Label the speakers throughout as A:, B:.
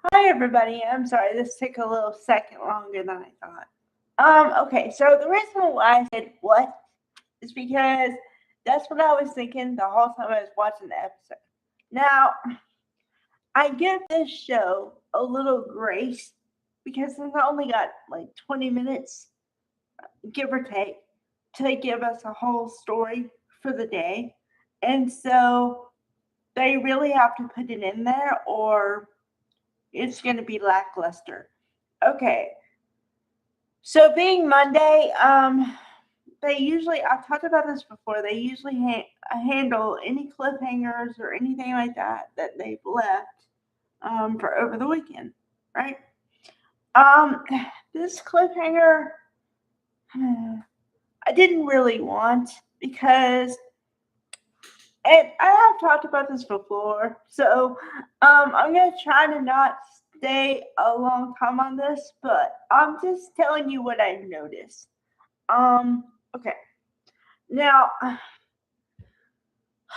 A: Hi everybody. I'm sorry this took a little second longer than I thought. Okay, so the reason why I said what is because that's what I was thinking the whole time I was watching the episode. Now, I give this show a little grace because it's only got like 20 minutes, give or take, to give us a whole story for the day. And so they really have to put it in there or it's going to be lackluster. Okay, so being Monday, they usually, I've talked about this before, they usually handle any cliffhangers or anything like that they've left for over the weekend, right? Um, this cliffhanger, I didn't really want because, and I have talked about this before, so I'm going to try to not stay a long time on this, but I'm just telling you what I noticed. Okay. Now,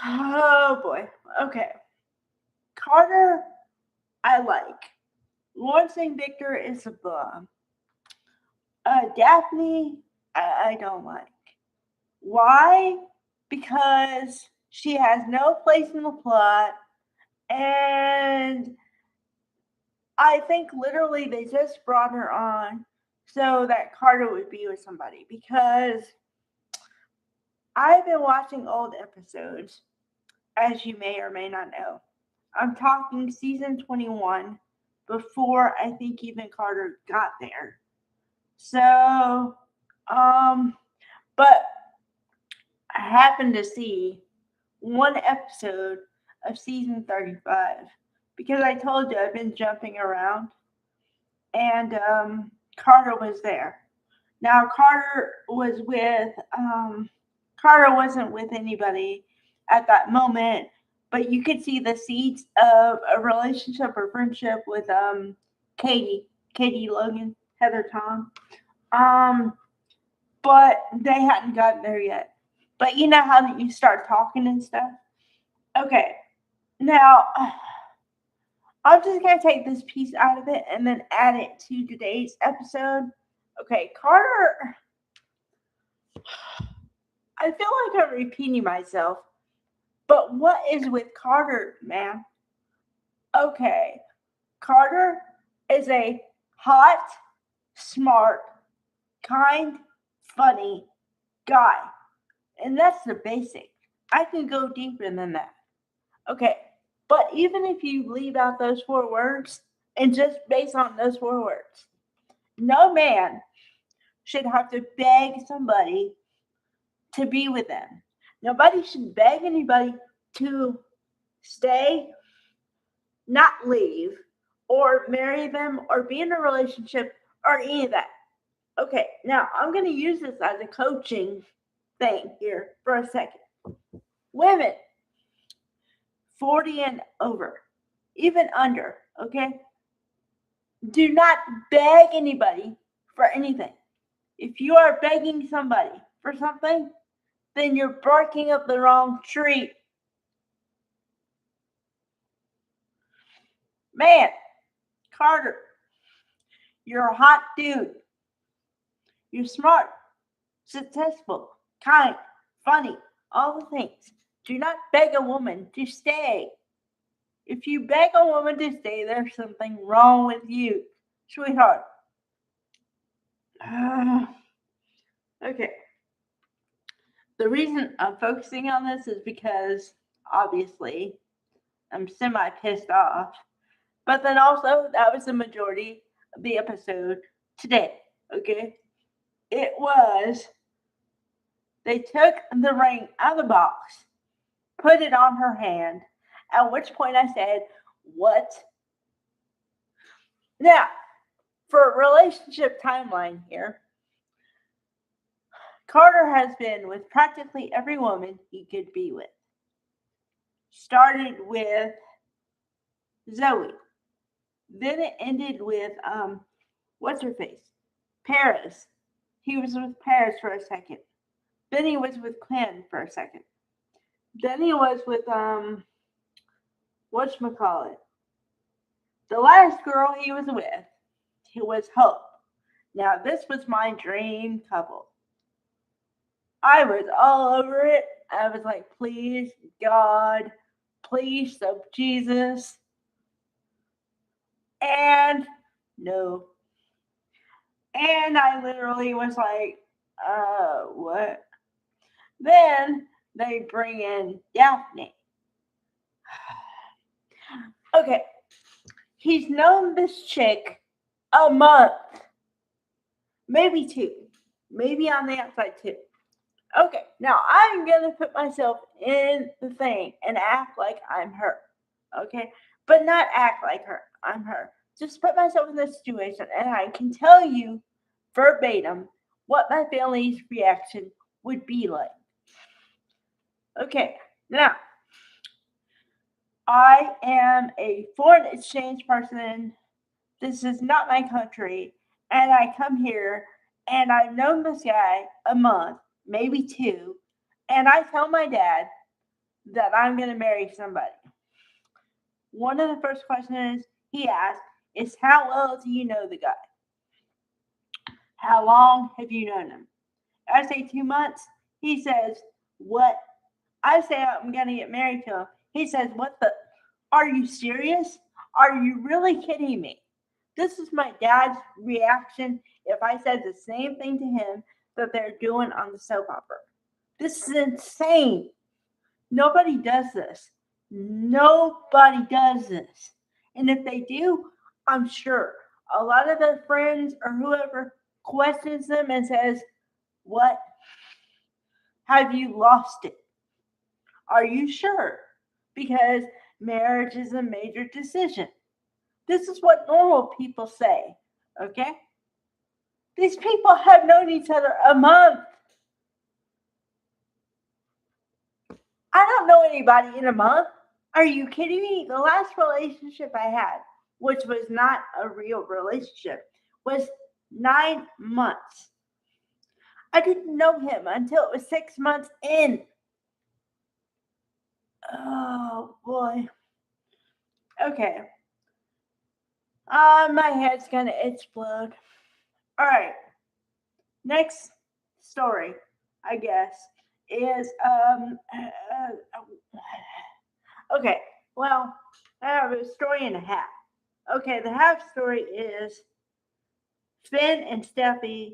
A: oh boy. Okay. Carter, I like. Lawrence St. Victor is a bum. Daphne, I don't like. Why? Because she has no place in the plot, and I think literally they just brought her on so that Carter would be with somebody. Because I've been watching old episodes, as you may or may not know. I'm talking season 21 before I think even Carter got there. So, um, but I happened to see one episode of season 35 because I told you I've been jumping around and Carter was there. Now Carter wasn't with anybody at that moment, but you could see the seeds of a relationship or friendship with Katie, Katie Logan, Heather Tom. Um, but they hadn't gotten there yet. But you know how you start talking and stuff. Okay, now I'm just gonna take this piece out of it and then add it to today's episode. Okay, Carter. I feel like I'm repeating myself, but what is with Carter, man? Okay, Carter is a hot, smart, kind, funny guy. And that's the basic. I can go deeper than that. Okay, but even if you leave out those four words and just base on those four words, no man should have to beg somebody to be with them. Nobody should beg anybody to stay, not leave, or marry them, or be in a relationship, or any of that. Okay, now I'm going to use this as a coaching thing here for a second. Women, 40 and over, even under, okay? Do not beg anybody for anything. If you are begging somebody for something, then you're barking up the wrong tree. Man, Carter, you're a hot dude. You're smart, successful, kind, funny, all the things. Do not beg a woman to stay. If you beg a woman to stay, there's something wrong with you, sweetheart. Okay. The reason I'm focusing on this is because obviously I'm semi pissed off. But then also, that was the majority of the episode today. Okay? It was, they took the ring out of the box, put it on her hand, at which point I said, what? Now, for a relationship timeline here, Carter has been with practically every woman he could be with. Started with Zoe. Then it ended with what's her face? Paris. He was with Paris for a second. Then he was with Quinn for a second. Then he was with whatchamacallit? The last girl he was with, who was Hope. Now, this was my dream couple. I was all over it. I was like, please, God, please, so Jesus. And no. And I literally was like, what? Then they bring in Daphne. Okay, he's known this chick a month, maybe two, maybe on the outside too. Okay, now I'm gonna put myself in the thing and act like I'm her. Okay, but not act like her. I'm her. Just put myself in this situation, and I can tell you verbatim what my family's reaction would be like. Okay, now I am a foreign exchange person. This is not my country, and I come here and I've known this guy a month, maybe two, and I tell my dad that I'm going to marry somebody. One of the first questions he asks is, how well do you know the guy? How long have you known him? I say 2 months. He says, what? I say I'm going to get married to him. He says, what the? Are you serious? Are you really kidding me? This is my dad's reaction if I said the same thing to him that they're doing on the soap opera. This is insane. Nobody does this. Nobody does this. And if they do, I'm sure a lot of their friends or whoever questions them and says, what? Have you lost it? Are you sure? Because marriage is a major decision. This is what normal people say, okay? These people have known each other a month. I don't know anybody in a month. Are you kidding me? The last relationship I had, which was not a real relationship, was 9 months. I didn't know him until it was 6 months in. Oh boy. Okay. My head's gonna explode. All right. Next story, I guess, is okay. Well, I have a story and a half. Okay, the half story is Finn and Steffi.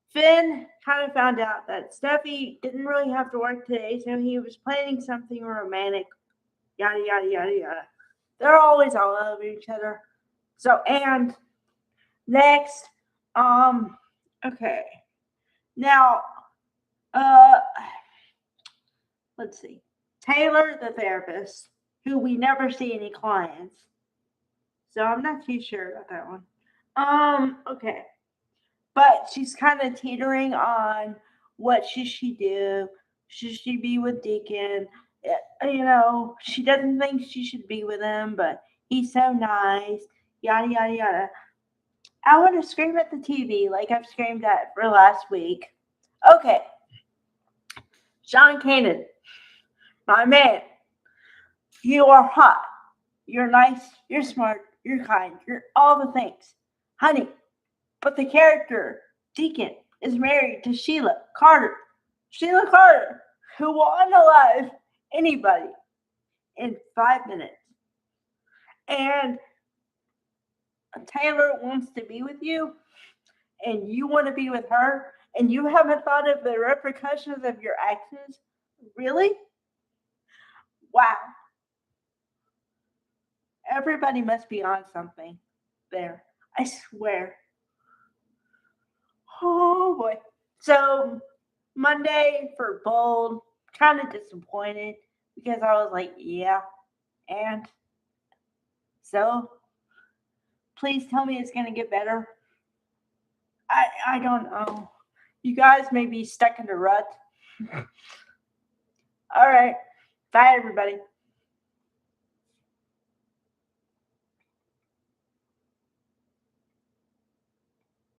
A: Finn kind of found out that Steffi didn't really have to work today, so he was planning something romantic. Yada yada yada yada. They're always all over each other. So and next, okay. Now, let's see. Taylor, the therapist, who we never see any clients. So I'm not too sure about that one. Okay. But she's kind of teetering on what should she do? Should she be with Deacon? You know, she doesn't think she should be with him, but he's so nice. Yada, yada, yada. I want to scream at the TV like I've screamed at for last week. Okay. Sean Kanan, my man, you are hot. You're nice. You're smart. You're kind. You're all the things. Honey, but the character, Deacon, is married to Sheila Carter. Sheila Carter, who will unalive anybody in 5 minutes. And Taylor wants to be with you, and you want to be with her, and you haven't thought of the repercussions of your actions? Really? Wow. Everybody must be on something there. I swear. Oh boy. So Monday for Bold, kind of disappointed because I was like, yeah. And so please tell me it's gonna get better. I don't know. You guys may be stuck in a rut. All right. Bye everybody.